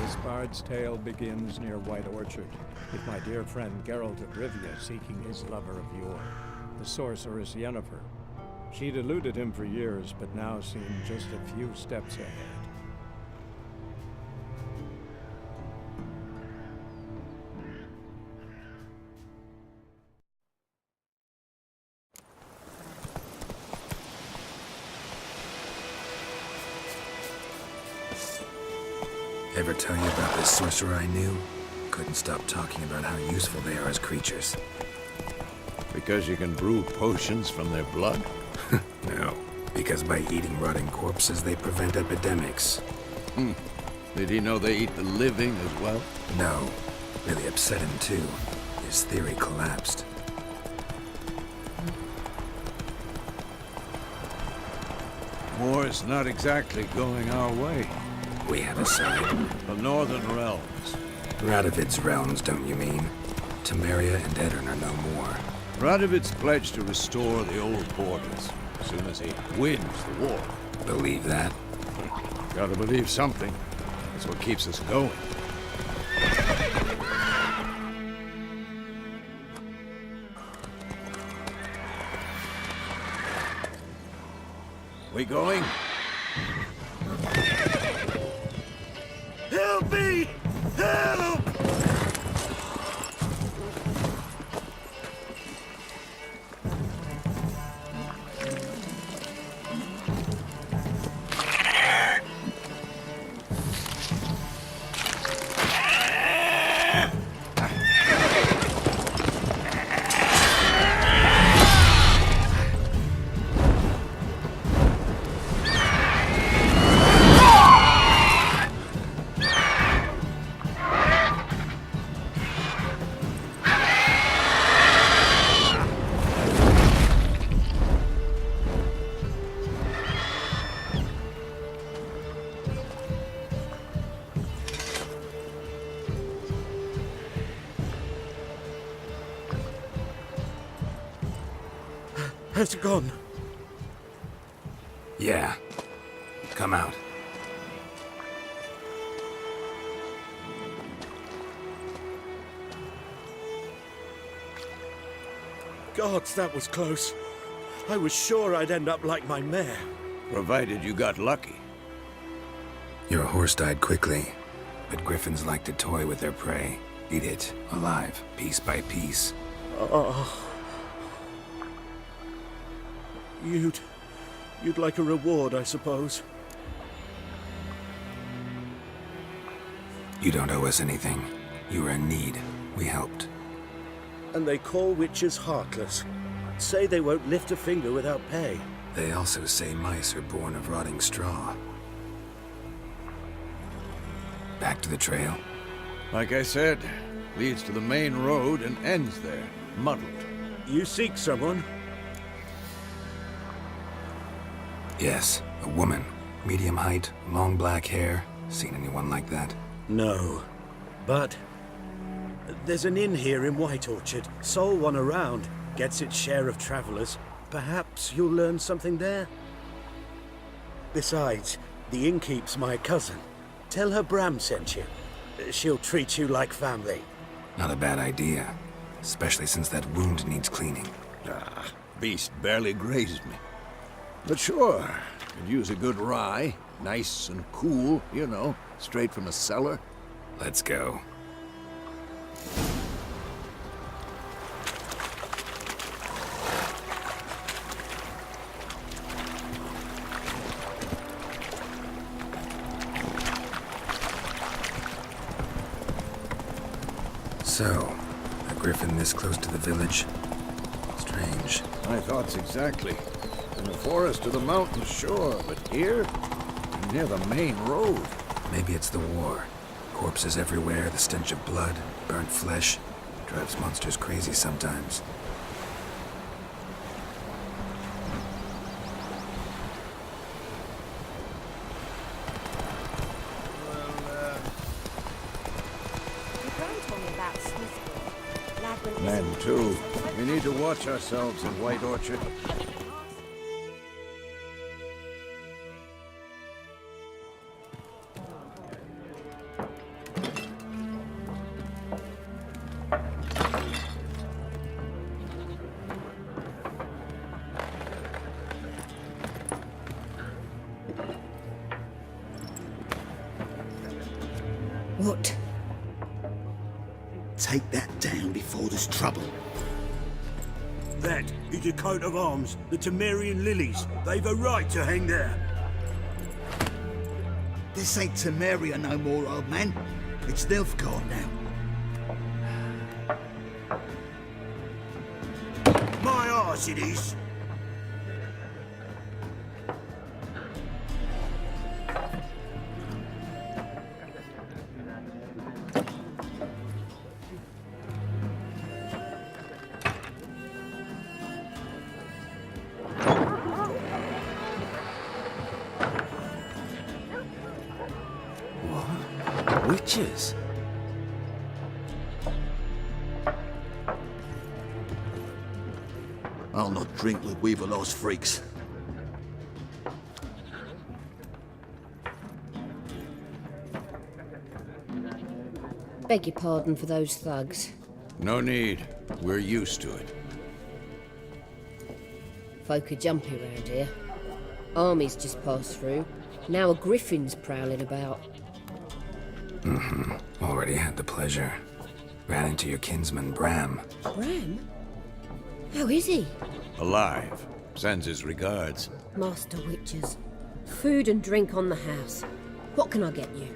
This bard's tale begins near White Orchard, with my dear friend Geralt of Rivia seeking his lover of yore, the sorceress Yennefer. She'd eluded him for years, but now seemed just a few steps ahead. Ever tell you about this sorcerer I knew? Couldn't stop talking about how useful they are as creatures. Because you can brew potions from their blood? No, because by eating rotting corpses, they prevent epidemics. Did he know they eat the living as well? No, really upset him too. His theory collapsed. War's not exactly going our way. We have a side. The Northern Realms. Radovid's realms, don't you mean? Temeria and Edirn are no more. Radovid's pledged to restore the old borders as soon as he wins the war. Believe that? Gotta believe something. That's what keeps us going. We going? Help me! Help! Has it gone? Yeah. Come out. Gods, that was close. I was sure I'd end up like my mare. Provided you got lucky. Your horse died quickly, but griffins like to toy with their prey. Eat it, alive, piece by piece. Oh. You'd like a reward, I suppose. You don't owe us anything. You were in need. We helped. And they call witches heartless. Say they won't lift a finger without pay. They also say mice are born of rotting straw. Back to the trail? Like I said, leads to the main road and ends there, muddled. You seek someone? Yes, a woman. Medium height, long black hair. Seen anyone like that? No. But there's an inn here in White Orchard. Sole one around. Gets its share of travelers. Perhaps you'll learn something there? Besides, the innkeep's my cousin. Tell her Bram sent you. She'll treat you like family. Not a bad idea. Especially since that wound needs cleaning. Beast barely grazed me. But sure, could use a good rye. Nice and cool, you know, straight from a cellar. Let's go. So, a griffin this close to the village? Strange. My thoughts exactly. In the forest or the mountains, sure, but here? Near the main road. Maybe it's the war. Corpses everywhere, the stench of blood, burnt flesh. Drives monsters crazy sometimes. Men, too. We need to watch ourselves in White Orchard. What? Take that down before there's trouble. That is a coat of arms, the Temerian lilies. They've a right to hang there. This ain't Temeria no more, old man. It's Nilfgaard now. My arse it is. Witches? I'll not drink with Weaverlaw's freaks. Beg your pardon for those thugs. No need. We're used to it. Folk are jumpy round here. Armies just passed through. Now a griffin's prowling about. Already had the pleasure. Ran into your kinsman, Bram. Bram? How is he? Alive. Sends his regards. Master Witches. Food and drink on the house. What can I get you?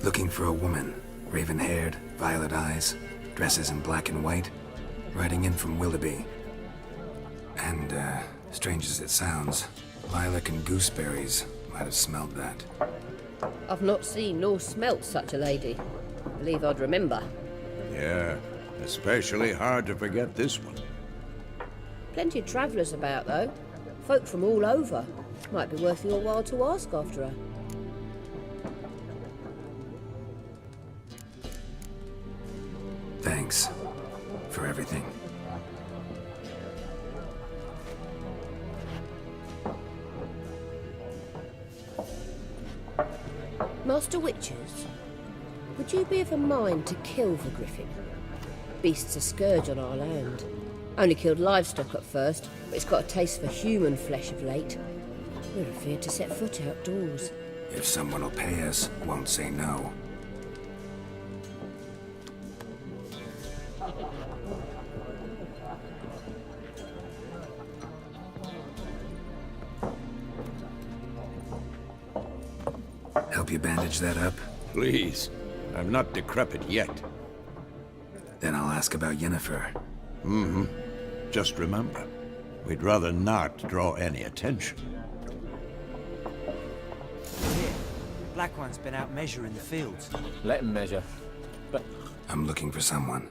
Looking for a woman. Raven-haired, violet eyes, dresses in black and white. Riding in from Willoughby. And, strange as it sounds, Lilac and Gooseberries might have smelled that. I've not seen nor smelt such a lady. Believe I'd remember. Yeah, especially hard to forget this one. Plenty of travellers about, though. Folk from all over. Might be worth your while to ask after her. Thanks for everything. Master Witches, would you be of a mind to kill the griffin? Beast's a scourge on our land. Only killed livestock at first, but it's got a taste for human flesh of late. We're afeard to set foot outdoors. If someone will pay us, won't say no. Help you bandage that up? Please. I'm not decrepit yet. Then I'll ask about Yennefer. Just remember, we'd rather not draw any attention. Here. Black One's been out measuring the fields. Let him measure. But I'm looking for someone.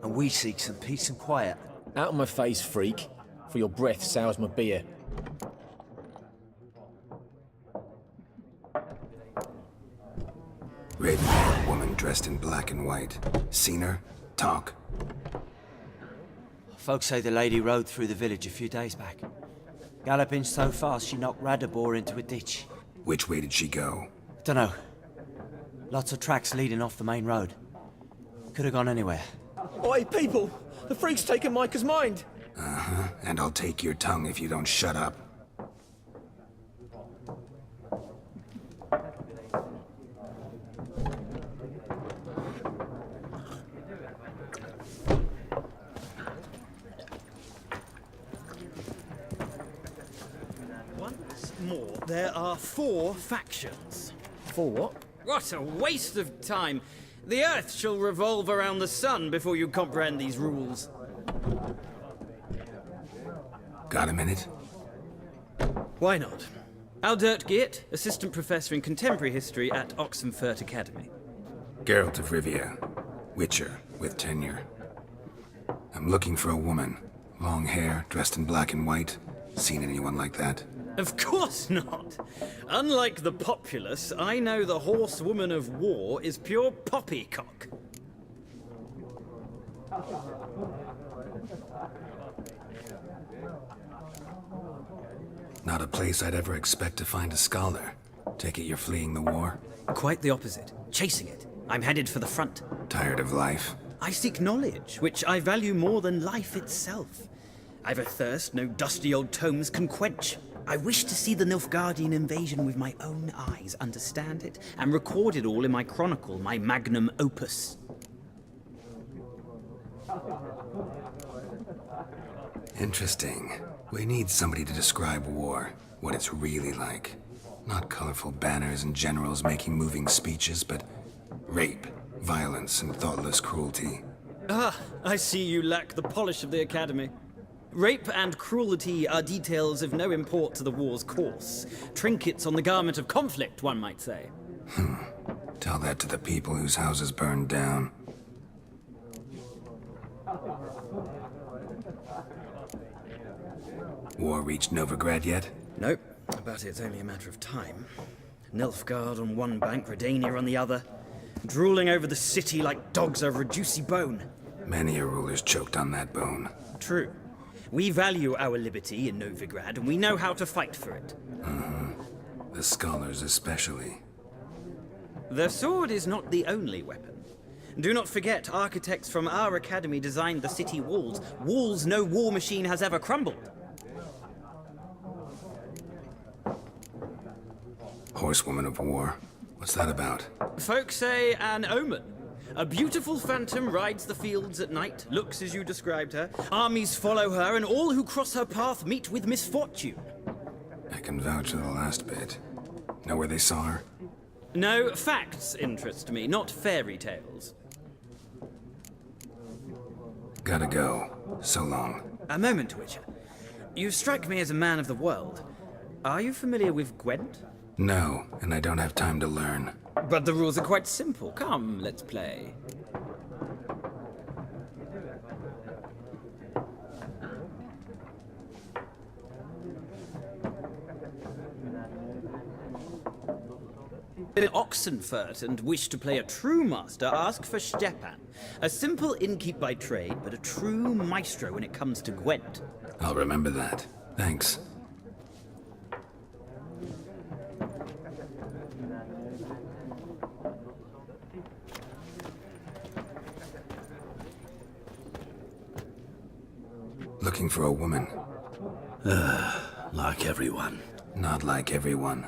And we seek some peace and quiet. out of my face, freak. For your breath sours my beer. Raven-haired woman dressed in black and white. Seen her? Talk. Folks say the lady rode through the village a few days back. Galloping so fast she knocked Radabor into a ditch. Which way did she go? Dunno. Lots of tracks leading off the main road. Could have gone anywhere. Oi, people! The freak's taken Micah's mind! Uh-huh. And I'll take your tongue if you don't shut up. Once more, there are 4 factions. For what? What a waste of time! The Earth shall revolve around the sun before you comprehend these rules. Got a minute? Why not? Aldert Geert, Assistant Professor in Contemporary History at Oxenfurt Academy. Geralt of Rivia. Witcher, with tenure. I'm looking for a woman. Long hair, dressed in black and white. Seen anyone like that? Of course not! Unlike the populace, I know the horsewoman of war is pure poppycock. Not a place I'd ever expect to find a scholar. Take it you're fleeing the war? Quite the opposite. Chasing it. I'm headed for the front. Tired of life? I seek knowledge, which I value more than life itself. I've a thirst no dusty old tomes can quench. I wish to see the Nilfgaardian invasion with my own eyes, understand it, and record it all in my chronicle, my magnum opus. Interesting. We need somebody to describe war, what it's really like. Not colorful banners and generals making moving speeches, but rape, violence, and thoughtless cruelty. Ah, I see you lack the polish of the Academy. Rape and cruelty are details of no import to the war's course. Trinkets on the garment of conflict, one might say. Tell that to the people whose houses burned down. War reached Novigrad yet? Nope, but it's only a matter of time. Nilfgaard on one bank, Redania on the other, drooling over the city like dogs over a juicy bone. Many a ruler's choked on that bone. True. We value our liberty in Novigrad, and we know how to fight for it. The scholars especially. The sword is not the only weapon. Do not forget, architects from our academy designed the city walls. Walls no war machine has ever crumbled. Horsewoman of War. What's that about? Folk say an omen. A beautiful phantom rides the fields at night, looks as you described her. Armies follow her, and all who cross her path meet with misfortune. I can vouch for the last bit. Know where they saw her? No, facts interest me, not fairy tales. Gotta go. So long. A moment, Witcher. You strike me as a man of the world. Are you familiar with Gwent? No, and I don't have time to learn. But the rules are quite simple. Come, let's play. In Oxenfurt and wish to play a true master, ask for Stepan. A simple innkeep by trade, but a true maestro when it comes to Gwent. I'll remember that. Thanks. Looking for a woman. Like everyone. Not like everyone.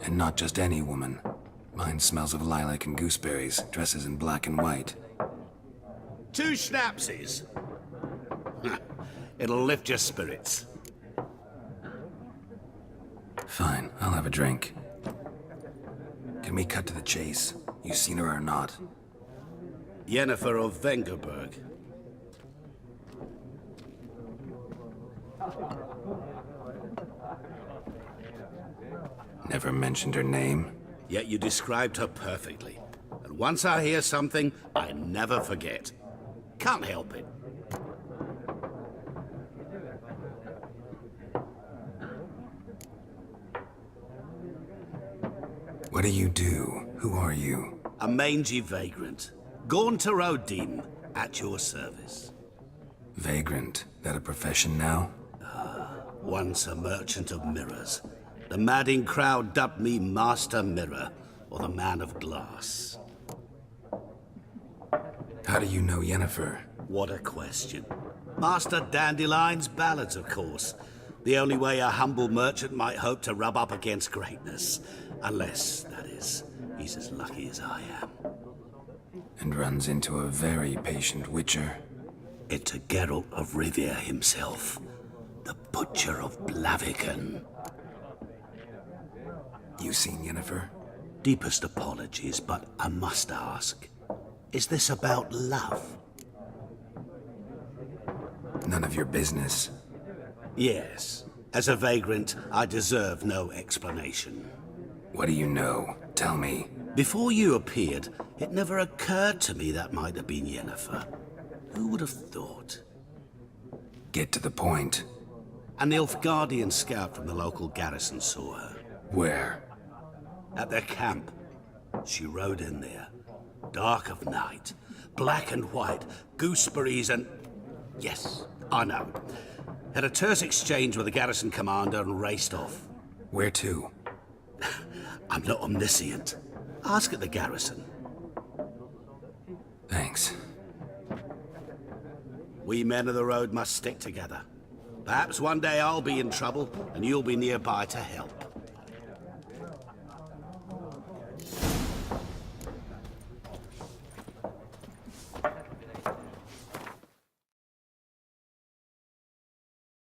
And not just any woman. Mine smells of lilac and gooseberries, dresses in black and white. 2 schnapsies. It'll lift your spirits. Fine, I'll have a drink. Can we cut to the chase? You seen her or not? Yennefer of Vengerberg. Never mentioned her name. Yet you described her perfectly. And once I hear something, I never forget. Can't help it. What do you do? Who are you? A mangy vagrant. Gone to Odin, at your service. Vagrant. That a profession now? Once a merchant of mirrors. The madding crowd dubbed me Master Mirror, or the Man of Glass. How do you know Yennefer? What a question. Master Dandelion's ballads, of course. The only way a humble merchant might hope to rub up against greatness. Unless, that is, he's as lucky as I am. And runs into a very patient witcher. It's a Geralt of Rivia himself. The Butcher of Blaviken. You seen Yennefer? Deepest apologies, but I must ask. Is this about love? None of your business. Yes. As a vagrant, I deserve no explanation. What do you know? Tell me. Before you appeared, it never occurred to me that might have been Yennefer. Who would have thought? Get to the point. A Nilfgaardian scout from the local garrison saw her. Where? At their camp. She rode in there. Dark of night. Black and white. Gooseberries and... Yes, I know. Had a terse exchange with the garrison commander and raced off. Where to? I'm not omniscient. Ask at the garrison. Thanks. We men of the road must stick together. Perhaps one day I'll be in trouble and you'll be nearby to help.